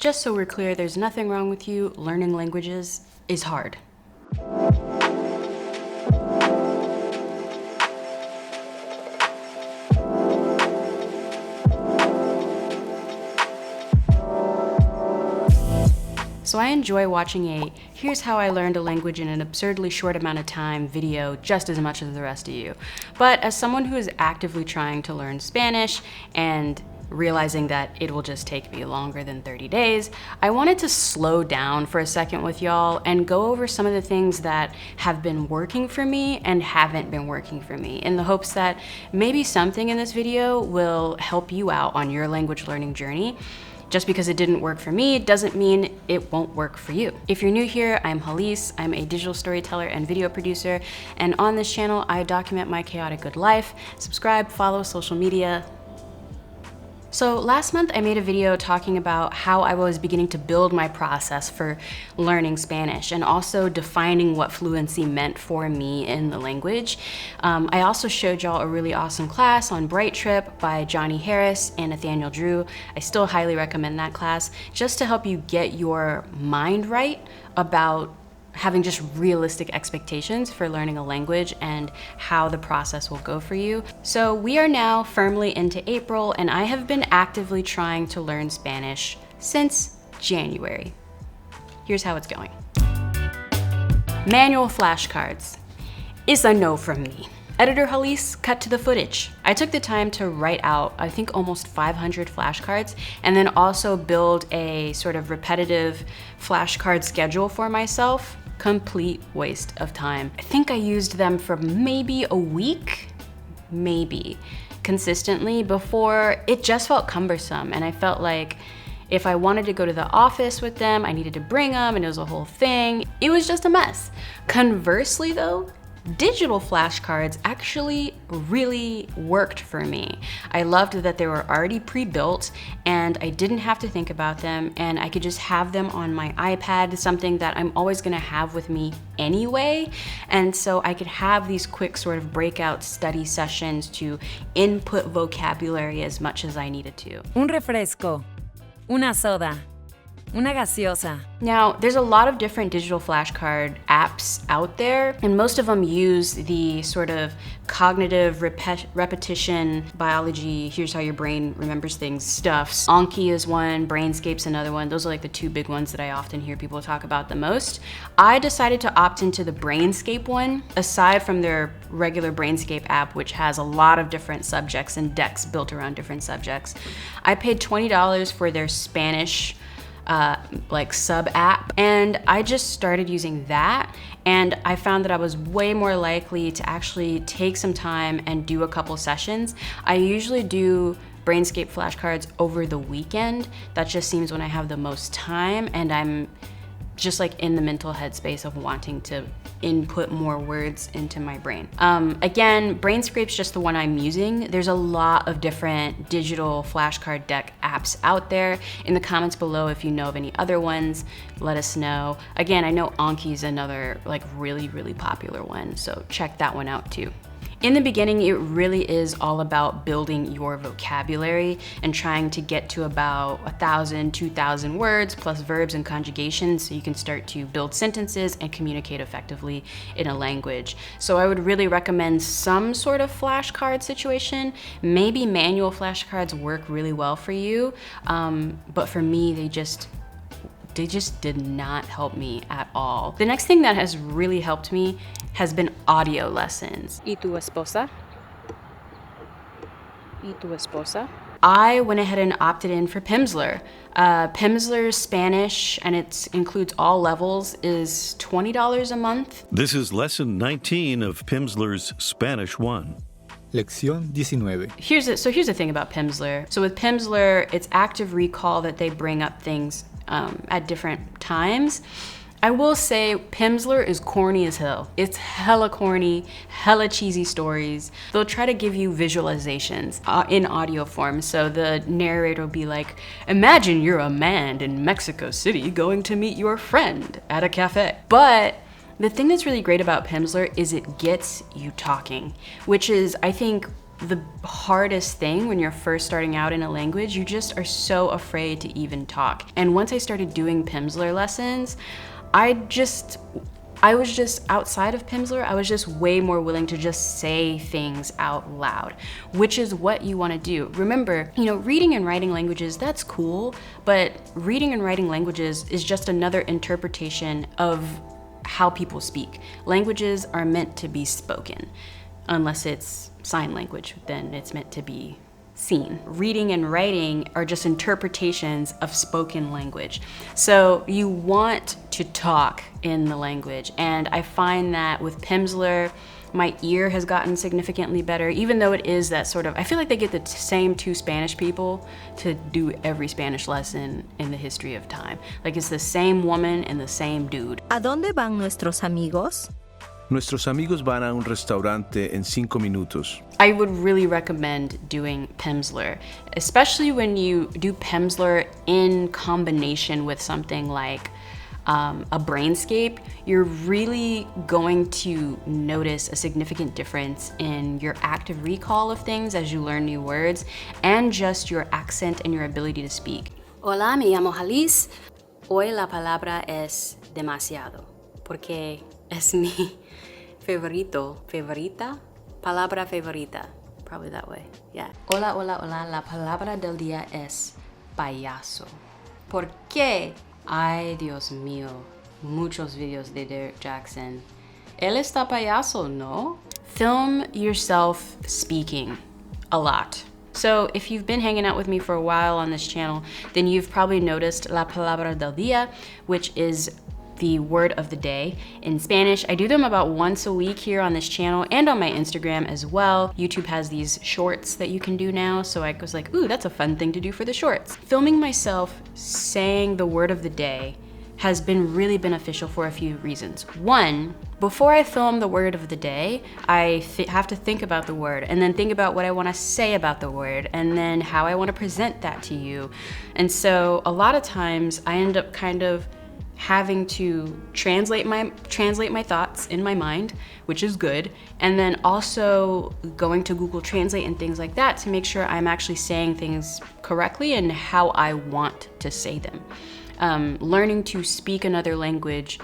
Just so we're clear, there's nothing wrong with you. Learning languages is hard. So I enjoy watching a "here's how I learned a language in an absurdly short amount of time" video just as much as the rest of you. But as someone who is actively trying to learn Spanish and realizing that it will just take me longer than 30 days, I wanted to slow down for a second with y'all and go over some of the things that have been working for me and haven't been working for me, in the hopes that maybe something in this video will help you out on your language learning journey. Just because it didn't work for me doesn't mean it won't work for you. If you're new here, I'm Hallease. I'm a digital storyteller and video producer, and on this channel, I document my chaotic good life. Subscribe, follow social media. So last month I made a video talking about how I was beginning to build my process for learning Spanish and also defining what fluency meant for me in the language. I also showed y'all a really awesome class on Bright Trip by Johnny Harris and Nathaniel Drew. I still highly recommend that class just to help you get your mind right about having just realistic expectations for learning a language and how the process will go for you. So we are now firmly into April, and I have been actively trying to learn Spanish since January. Here's how it's going. Manual flashcards is a no from me. Editor Hallease, cut to the footage. I took the time to write out, I think, almost 500 flashcards, and then also build a sort of repetitive flashcard schedule for myself. Complete waste of time. I think I used them for maybe a week, maybe, consistently before it just felt cumbersome, and I felt like if I wanted to go to the office with them, I needed to bring them, and it was a whole thing. It was just a mess. Conversely though, digital flashcards actually really worked for me. I loved that they were already pre-built and I didn't have to think about them, and I could just have them on my iPad, something that I'm always gonna have with me anyway. And so I could have these quick sort of breakout study sessions to input vocabulary as much as I needed to. Un refresco, una soda, una gaseosa. Now, there's a lot of different digital flashcard apps out there, and most of them use the sort of cognitive repetition biology, here's how your brain remembers things stuff. Anki is one, Brainscape's another one. Those are like the two big ones that I often hear people talk about the most. I decided to opt into the Brainscape one, aside from their regular Brainscape app, which has a lot of different subjects and decks built around different subjects. I paid $20 for their Spanish like sub app, and I just started using that, and I found that I was way more likely to actually take some time and do a couple sessions. I usually do Brainscape flashcards over the weekend. That just seems when I have the most time and I'm just like in the mental headspace of wanting to input more words into my brain. Again, Brainscape's just the one I'm using. There's a lot of different digital flashcard deck apps out there. In the comments below, if you know of any other ones, let us know. Again, I know Anki's another like really, really popular one, so check that one out too. In the beginning, it really is all about building your vocabulary and trying to get to about 1,000, 2,000 words plus verbs and conjugations so you can start to build sentences and communicate effectively in a language. So I would really recommend some sort of flashcard situation. Maybe manual flashcards work really well for you, but for me, they just did not help me at all. The next thing that has really helped me has been audio lessons. ¿Y tu esposa? ¿Y tu esposa? I went ahead and opted in for Pimsleur. Pimsleur's Spanish, and it includes all levels, is $20 a month. This is lesson 19 of Pimsleur's Spanish 1. Lección 19. Here's the thing about Pimsleur. So with Pimsleur, it's active recall that they bring up things at different times. I will say Pimsleur is corny as hell. It's hella corny, hella cheesy stories. They'll try to give you visualizations in audio form. So the narrator will be like, imagine you're a man in Mexico City going to meet your friend at a cafe. But the thing that's really great about Pimsleur is it gets you talking, which is, I think, the hardest thing when you're first starting out in a language. You just are so afraid to even talk. And once I started doing Pimsleur lessons, I was just outside of Pimsleur, I was just way more willing to just say things out loud, which is what you want to do. Remember, reading and writing languages, that's cool, but reading and writing languages is just another interpretation of how people speak. Languages are meant to be spoken, unless it's sign language, then it's meant to be seen. Reading and writing are just interpretations of spoken language. So you want to talk in the language. And I find that with Pimsleur, my ear has gotten significantly better, even though it is that sort of, I feel like they get the same two Spanish people to do every Spanish lesson in the history of time. Like it's the same woman and the same dude. ¿A dónde van nuestros amigos? Nuestros amigos van a un restaurante en 5 minutos. I would really recommend doing Pimsleur, especially when you do Pimsleur in combination with something like a Brainscape. You're really going to notice a significant difference in your active recall of things as you learn new words, and just your accent and your ability to speak. Hola, me llamo Hallease. Hoy la palabra es demasiado, porque es mi favorita, palabra favorita. Probably that way, yeah. Hola, hola, hola, la palabra del día es payaso. ¿Por qué? Ay, Dios mío, muchos videos de Derek Jackson. Él está payaso, ¿no? Film yourself speaking a lot. So if you've been hanging out with me for a while on this channel, then you've probably noticed la palabra del día, which is the word of the day in Spanish. I do them about once a week here on this channel and on my Instagram as well. YouTube has these shorts that you can do now, so I was like, ooh, that's a fun thing to do for the shorts. Filming myself saying the word of the day has been really beneficial for a few reasons. One, before I film the word of the day, I have to think about the word and then think about what I want to say about the word and then how I want to present that to you. And so a lot of times I end up kind of having to translate my thoughts in my mind, which is good, and then also going to Google Translate and things like that to make sure I'm actually saying things correctly and how I want to say them. Learning to speak another language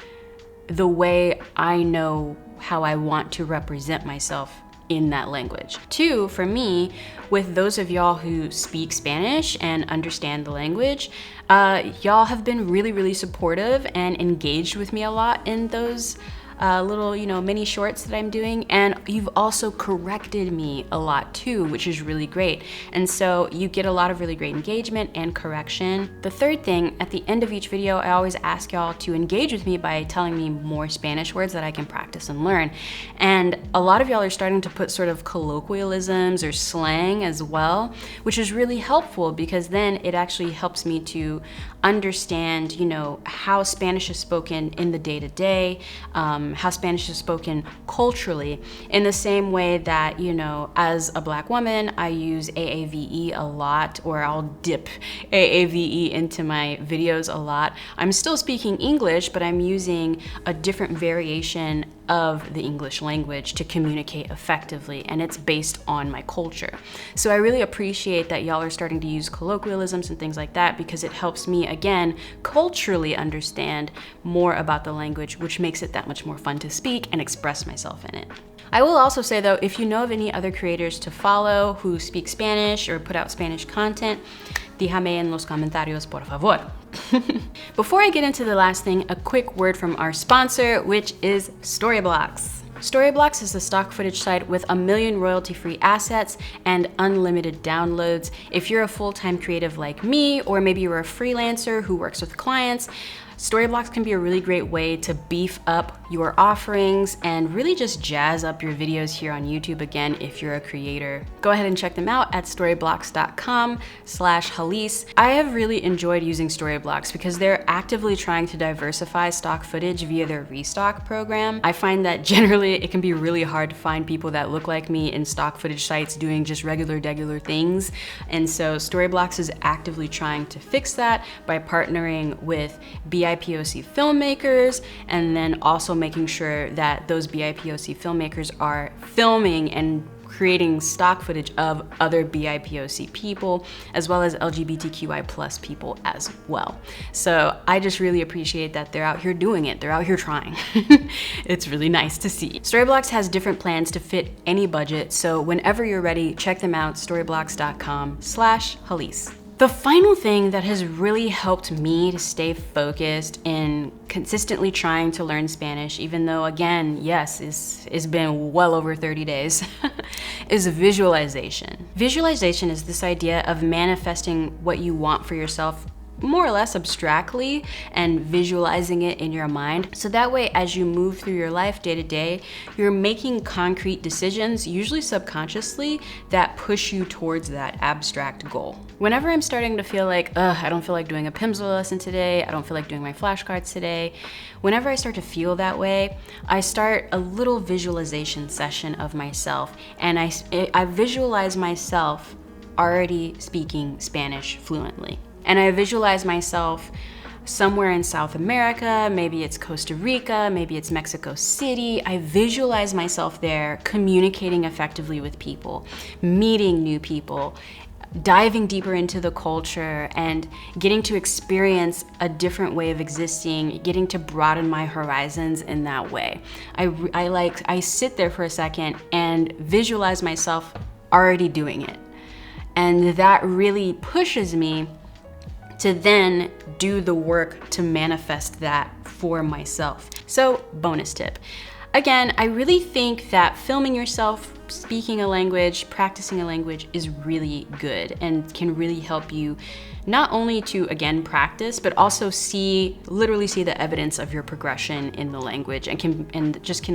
the way I know how I want to represent myself in that language. Two, for me, with those of y'all who speak Spanish and understand the language, y'all have been really, really supportive and engaged with me a lot in those little, mini shorts that I'm doing. And you've also corrected me a lot too, which is really great. And so you get a lot of really great engagement and correction. The third thing, at the end of each video, I always ask y'all to engage with me by telling me more Spanish words that I can practice and learn. And a lot of y'all are starting to put sort of colloquialisms or slang as well, which is really helpful because then it actually helps me to understand, how Spanish is spoken in the day-to-day, how Spanish is spoken culturally, in the same way that, as a Black woman, I use AAVE a lot, or I'll dip AAVE into my videos a lot. I'm still speaking English, but I'm using a different variation of the English language to communicate effectively, and it's based on my culture. So I really appreciate that y'all are starting to use colloquialisms and things like that, because it helps me, again, culturally understand more about the language, which makes it that much more fun to speak and express myself in it. I will also say though, if you know of any other creators to follow who speak Spanish or put out Spanish content, díjame en los comentarios, por favor. Before I get into the last thing, a quick word from our sponsor, which is Storyblocks. Storyblocks is a stock footage site with 1 million royalty-free assets and unlimited downloads. If you're a full-time creative like me, or maybe you're a freelancer who works with clients, Storyblocks can be a really great way to beef up your offerings and really just jazz up your videos here on YouTube again if you're a creator. Go ahead and check them out at storyblocks.com/Hallease. I have really enjoyed using Storyblocks because they're actively trying to diversify stock footage via their restock program. I find that generally it can be really hard to find people that look like me in stock footage sites doing just regular things. And so Storyblocks is actively trying to fix that by partnering with BIPOC filmmakers, and then also making sure that those BIPOC filmmakers are filming and creating stock footage of other BIPOC people, as well as LGBTQI plus people as well. So I just really appreciate that they're out here doing it. They're out here trying. It's really nice to see. Storyblocks has different plans to fit any budget, so whenever you're ready, check them out, storyblocks.com/Hallease. The final thing that has really helped me to stay focused in consistently trying to learn Spanish, even though, again, yes, it's been well over 30 days, is visualization. Visualization is this idea of manifesting what you want for yourself more or less abstractly and visualizing it in your mind. So that way, as you move through your life day to day, you're making concrete decisions, usually subconsciously, that push you towards that abstract goal. Whenever I'm starting to feel like, I don't feel like doing a Pimsleur lesson today, I don't feel like doing my flashcards today, whenever I start to feel that way, I start a little visualization session of myself, and I visualize myself already speaking Spanish fluently. And I visualize myself somewhere in South America, maybe it's Costa Rica, maybe it's Mexico City. I visualize myself there communicating effectively with people, meeting new people, diving deeper into the culture and getting to experience a different way of existing, getting to broaden my horizons in that way. I sit there for a second and visualize myself already doing it. And that really pushes me to then do the work to manifest that for myself. So, bonus tip. Again, I really think that filming yourself speaking a language, practicing a language is really good and can really help you not only to, again, practice, but also literally see the evidence of your progression in the language and can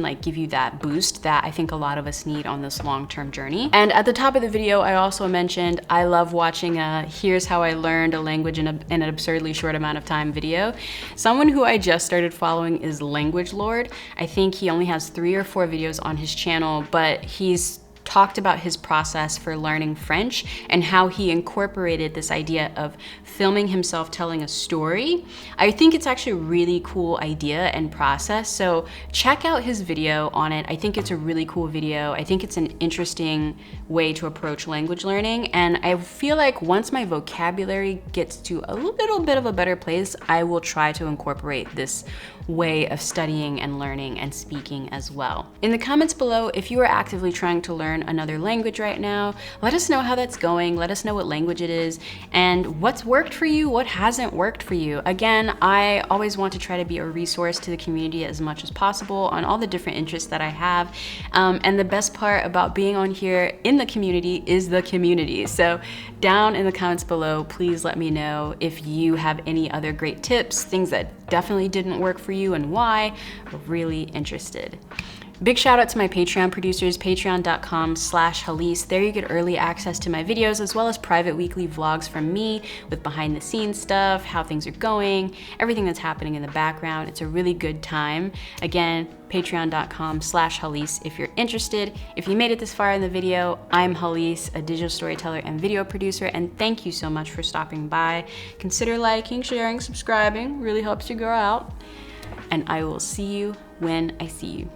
like give you that boost that I think a lot of us need on this long-term journey. And at the top of the video, I also mentioned I love watching Here's How I Learned a Language in an Absurdly Short Amount of Time video. Someone who I just started following is Language Lord. I think he only has 3 or 4 videos on his channel, but he's talked about his process for learning French and how he incorporated this idea of filming himself telling a story. I think it's actually a really cool idea and process, so check out his video on it. I think it's a really cool video. I think it's an interesting way to approach language learning, and I feel like once my vocabulary gets to a little bit of a better place, I will try to incorporate this way of studying and learning and speaking as well. In the comments below, if you are actively trying to learn another language right now, let us know how that's going. Let us know what language it is and what's worked for you, what hasn't worked for you. Again, I always want to try to be a resource to the community as much as possible on all the different interests that I have. And the best part about being on here in the community is the community. So down in the comments below, please let me know if you have any other great tips, things that definitely didn't work for you and why. I'm really interested. Big shout out to my Patreon producers, patreon.com/Hallease. There you get early access to my videos as well as private weekly vlogs from me with behind the scenes stuff, how things are going, everything that's happening in the background. It's a really good time. Again, patreon.com/Hallease if you're interested. If you made it this far in the video, I'm Hallease, a digital storyteller and video producer, and thank you so much for stopping by. Consider liking, sharing, subscribing, really helps you grow out. And I will see you when I see you.